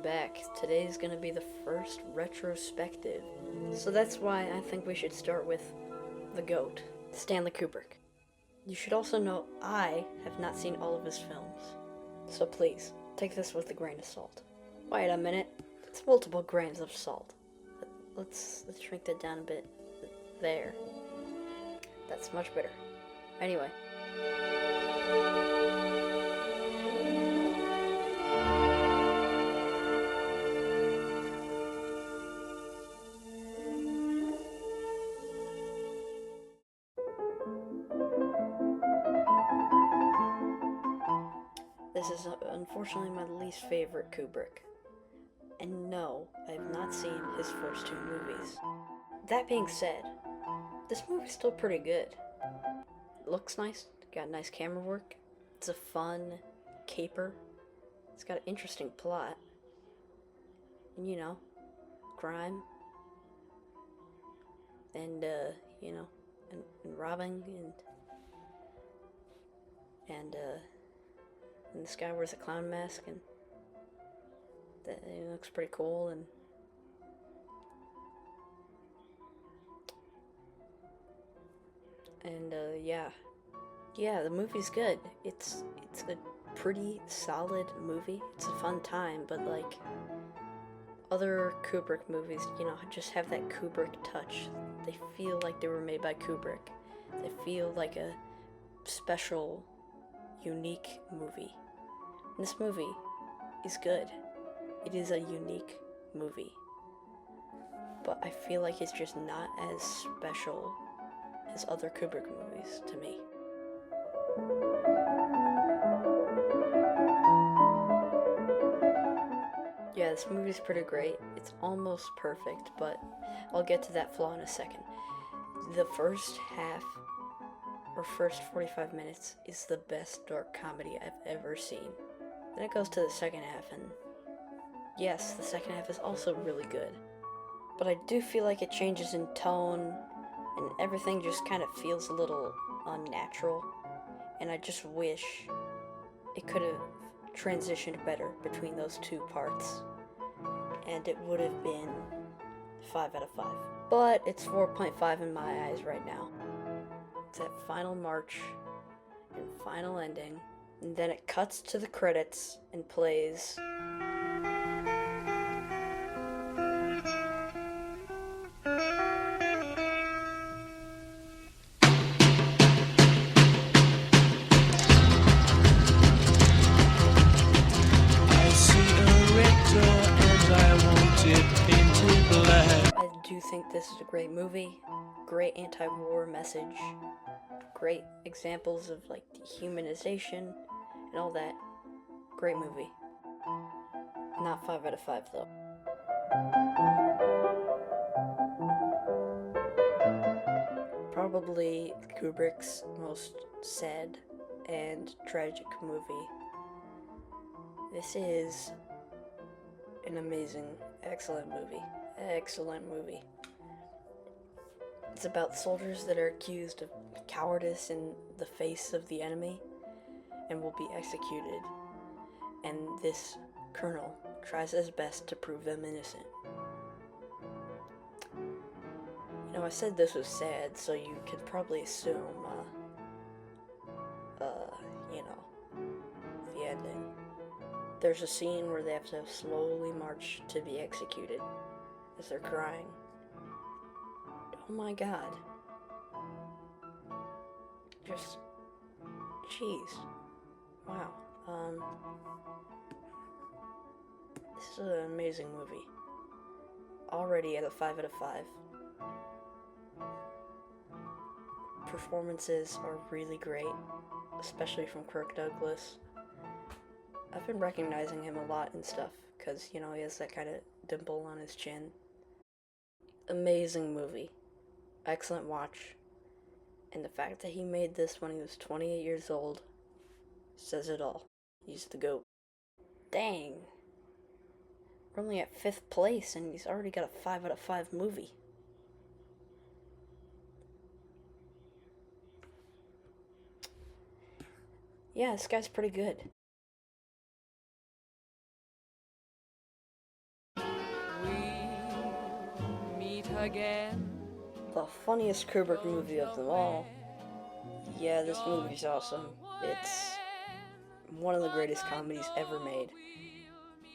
welcome back. Today's gonna be the first retrospective. So that's why I think we should start with the GOAT, Stanley Kubrick. You should also know I have not seen all of his films. So please, take this with a grain of salt. Wait a minute. It's multiple grains of salt. Let's shrink that down a bit. There. That's much better. Anyway. This is unfortunately my least favorite Kubrick. And no, I have not seen his first two movies. That being said, this movie's still pretty good. It looks nice, got nice camera work, it's a fun caper, it's got an interesting plot, and crime, and and robbing, and this guy wears a clown mask, and that looks pretty cool, and yeah, the movie's good. It's a pretty solid movie. It's a fun time, but like other Kubrick movies, just have that Kubrick touch. They feel like they were made by Kubrick. They feel like a special, unique movie. And this movie is good. It is a unique movie. But I feel like it's just not as special as other Kubrick movies to me. Yeah, this movie's pretty great. It's almost perfect, but I'll get to that flaw in a second. The first half, or first 45 minutes, is the best dark comedy I've ever seen. Then it goes to the second half, and yes, the second half is also really good. But I do feel like it changes in tone, and everything just kind of feels a little unnatural. And I just wish it could have transitioned better between those two parts. And it would have been 5 out of 5. But it's 4.5 in my eyes right now. It's that final march and final ending. And then it cuts to the credits and plays I do think this is a great movie, great anti-war message, great examples of like dehumanization and all that. Great movie. Not 5 out of 5 though. Probably Kubrick's most sad and tragic movie. This is an amazing, excellent movie. Excellent movie. It's about soldiers that are accused of cowardice in the face of the enemy and will be executed. And this colonel tries his best to prove them innocent. I said this was sad, so you could probably assume, the ending. There's a scene where they have to slowly march to be executed as they're crying. Oh my god. Just, jeez. Wow. This is an amazing movie. Already at a 5 out of 5. Performances are really great, especially from Kirk Douglas. I've been recognizing him a lot and stuff, because, he has that kind of dimple on his chin. Amazing movie. Excellent watch. And the fact that he made this when he was 28 years old says it all. He's the GOAT. Dang. We're only at 5th place and he's already got a 5 out of 5 movie. Yeah, this guy's pretty good. The funniest Kubrick movie of them all. Yeah, this movie's awesome. It's one of the greatest comedies ever made.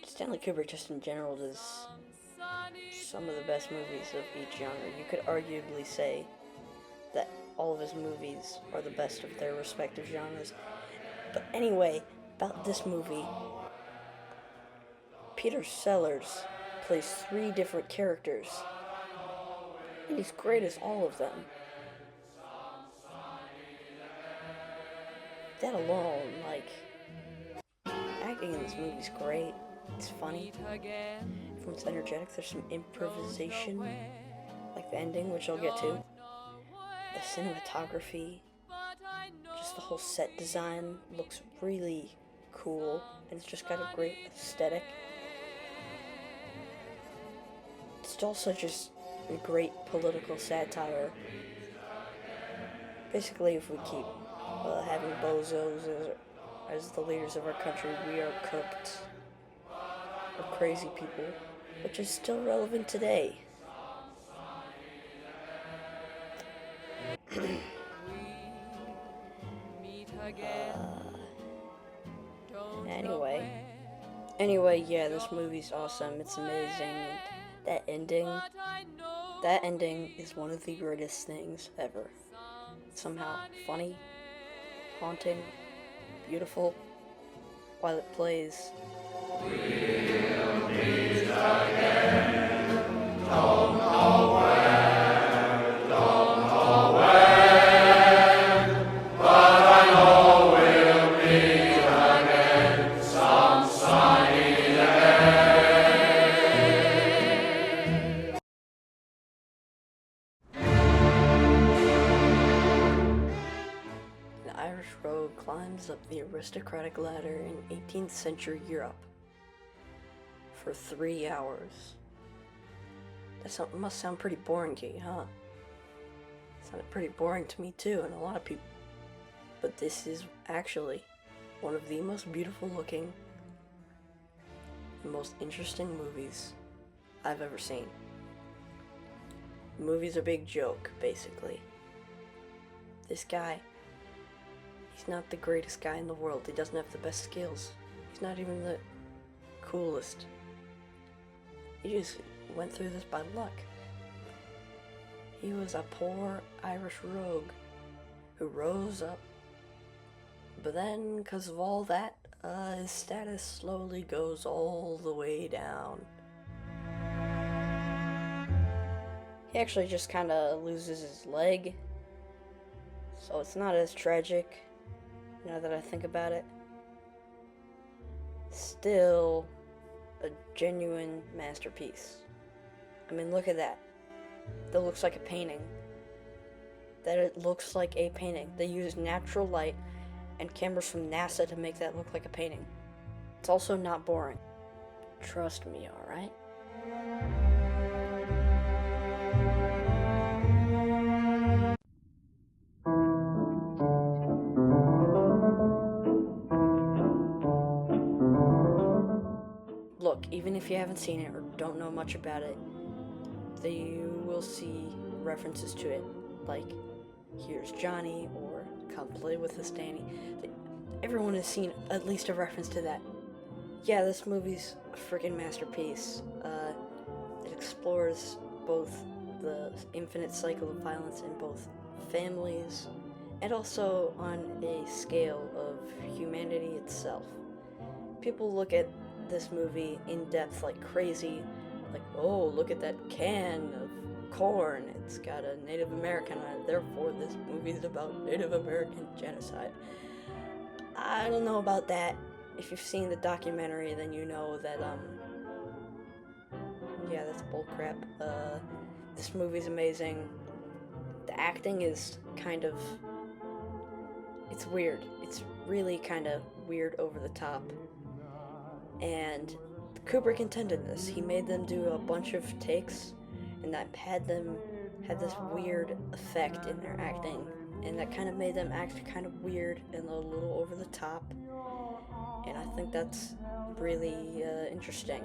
Stanley Kubrick, just in general, does some of the best movies of each genre. You could arguably say that all of his movies are the best of their respective genres. But anyway, about this movie, Peter Sellers plays 3 different characters, and he's great as all of them. That alone, like, acting in this movie's great. It's funny. Everyone's energetic. There's some improvisation, like the ending, which I'll get to. The cinematography, just the whole set design looks really cool, and it's just got a great aesthetic. It's also just a great political satire. Basically, if we keep having bozos as the leaders of our country, we are cooked. We're crazy people, which is still relevant today. Anyway, yeah, this movie's awesome. It's amazing. That ending is one of the greatest things ever. It's somehow funny, haunting, beautiful, while it plays. We'll meet again. Don't know where, don't know when, but I know we'll meet again some sunny day. An Irish rogue climbs up the aristocratic ladder in 18th century Europe for 3 hours. That must sound pretty boring to you, huh? It sounded pretty boring to me too, and a lot of people. But this is actually one of the most beautiful looking and most interesting movies I've ever seen. The movie's a big joke, basically. This guy, he's not the greatest guy in the world. He doesn't have the best skills. He's not even the coolest. He just went through this by luck. He was a poor Irish rogue who rose up, but then, because of all that, his status slowly goes all the way down. He actually just kind of loses his leg, so it's not as tragic, now that I think about it. Still, a genuine masterpiece. I mean, look at that. That looks like a painting. It looks like a painting. They use natural light and cameras from NASA to make that look like a painting. It's also not boring. Trust me, alright? Look, even if you haven't seen it or don't know much about it, you will see references to it, like Here's Johnny or Come Play with Us, Stanley. Everyone has seen at least a reference to that. Yeah, this movie's a freaking masterpiece. It explores both the infinite cycle of violence in both families and also on a scale of humanity itself. People look at this movie in depth like crazy, like, oh, look at that can of corn, it's got a Native American on it, therefore this movie is about Native American genocide. I don't know about that. If you've seen the documentary, then you know that, yeah, that's bullcrap. This movie's amazing. The acting is kind of, it's weird. It's really kind of weird, over the top. And Kubrick intended this. He made them do a bunch of takes, and that had them have this weird effect in their acting, and that kind of made them act kind of weird and a little over the top. And I think that's really interesting.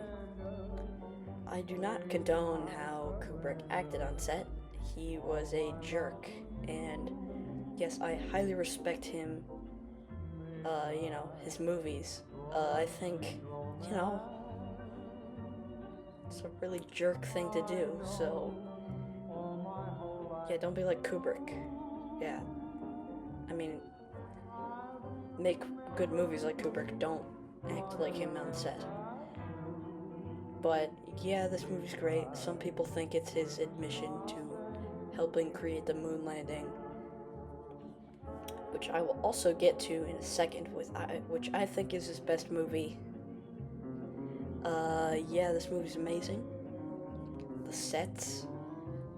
I do not condone how Kubrick acted on set. He was a jerk, and yes, I highly respect him, his movies. I think, you know, it's a really jerk thing to do, so yeah, don't be like Kubrick. Yeah, I mean, make good movies like Kubrick, don't act like him on set. But yeah, this movie's great. Some people think it's his admission to helping create the moon landing, which I will also get to in a second, which I think is his best movie. Yeah, this movie's amazing. The sets,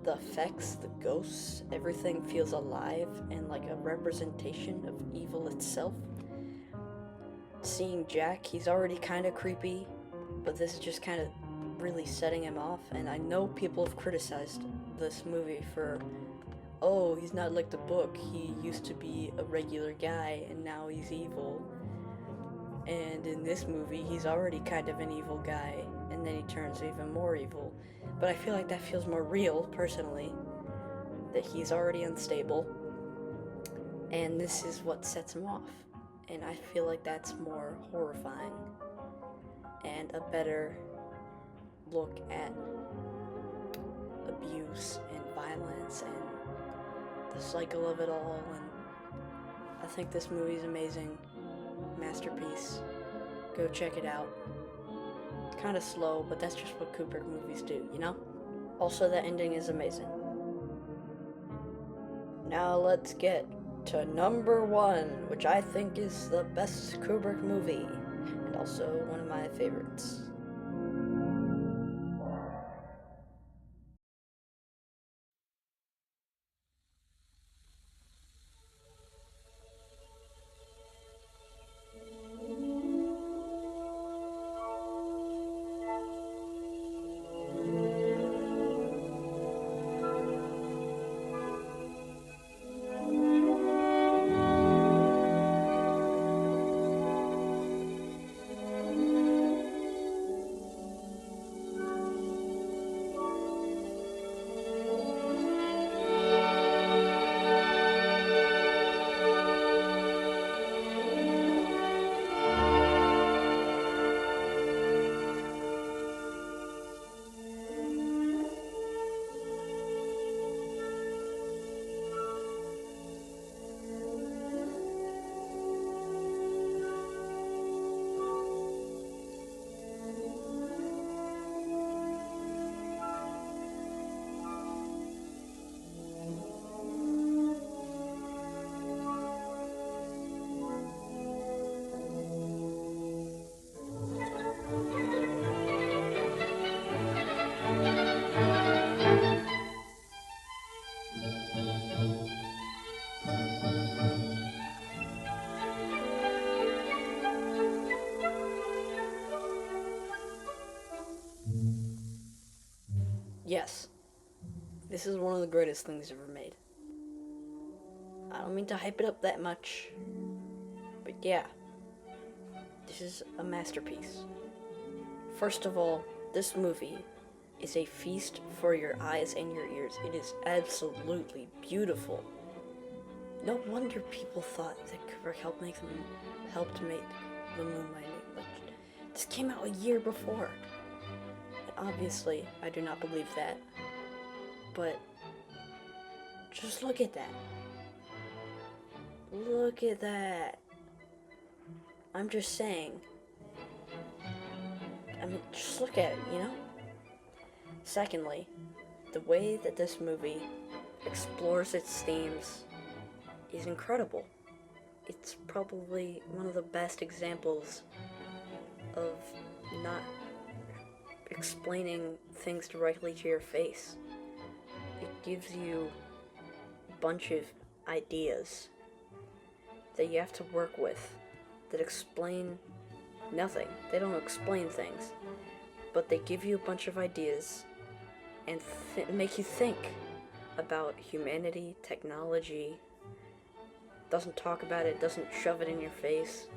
the effects, the ghosts, everything feels alive and like a representation of evil itself. Seeing Jack, he's already kind of creepy, but this is just kind of really setting him off. And I know people have criticized this movie for, oh, he's not like the book. He used to be a regular guy and now he's evil. And in this movie, he's already kind of an evil guy, and then he turns even more evil. But I feel like that feels more real, personally, that he's already unstable, and this is what sets him off. And I feel like that's more horrifying, and a better look at abuse and violence and the cycle of it all. And I think this movie's amazing. Masterpiece. Go check it out. Kind of slow, but that's just what Kubrick movies do, you know? Also, the ending is amazing. Now let's get to number one, which I think is the best Kubrick movie, and also one of my favorites. Yes, this is one of the greatest things ever made. I don't mean to hype it up that much, but yeah, this is a masterpiece. First of all, this movie is a feast for your eyes and your ears. It is absolutely beautiful. No wonder people thought that Kubrick helped make the moon landing. Like, this came out a year before. And obviously, I do not believe that. But just look at that. Look at that. I'm just saying. I mean, just look at it, you know? Secondly, the way that this movie explores its themes is incredible. It's probably one of the best examples of not explaining things directly to your face. It gives you a bunch of ideas that you have to work with that explain nothing. They don't explain things, but they give you a bunch of ideas and make you think about humanity, technology. Doesn't talk about it, doesn't shove it in your face.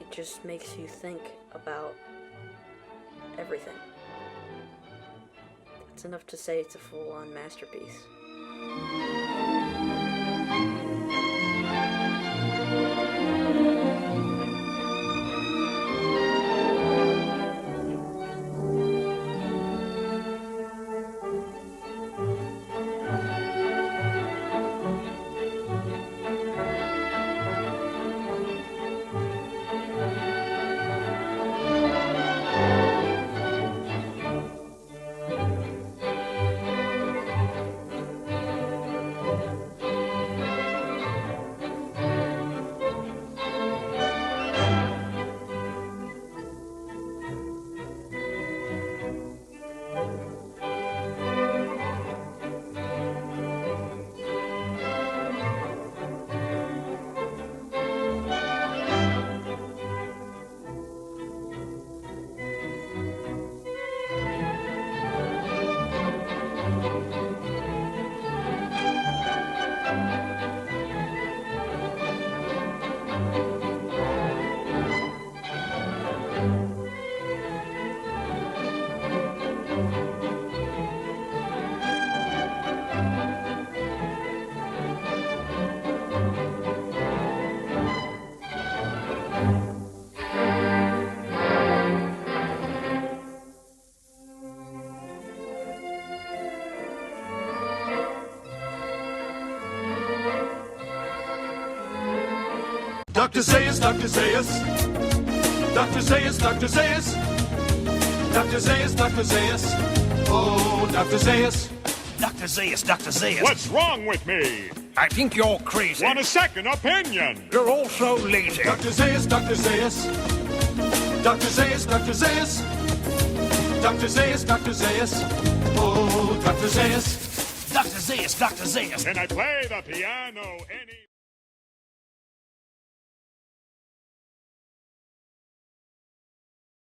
It just makes you think about everything. That's enough to say it's a full-on masterpiece. Dr. Zayas, Dr. Zayas. Dr. Zayas, Dr. Zayas. Dr. Zayas, Dr. Zayas. Oh, Dr. Zayas. Dr. Zayas, Dr. Zayas. What's wrong with me? I think you're crazy. Want a second opinion? You're also lazy. Dr. Zayas, Dr. Zayas. Dr. Zayas, Dr. Zayas. Dr. Zayas, Dr. Zayas. Oh, Dr. Zayas. Dr. Zayas, Dr. Zayas. Can I play the piano any...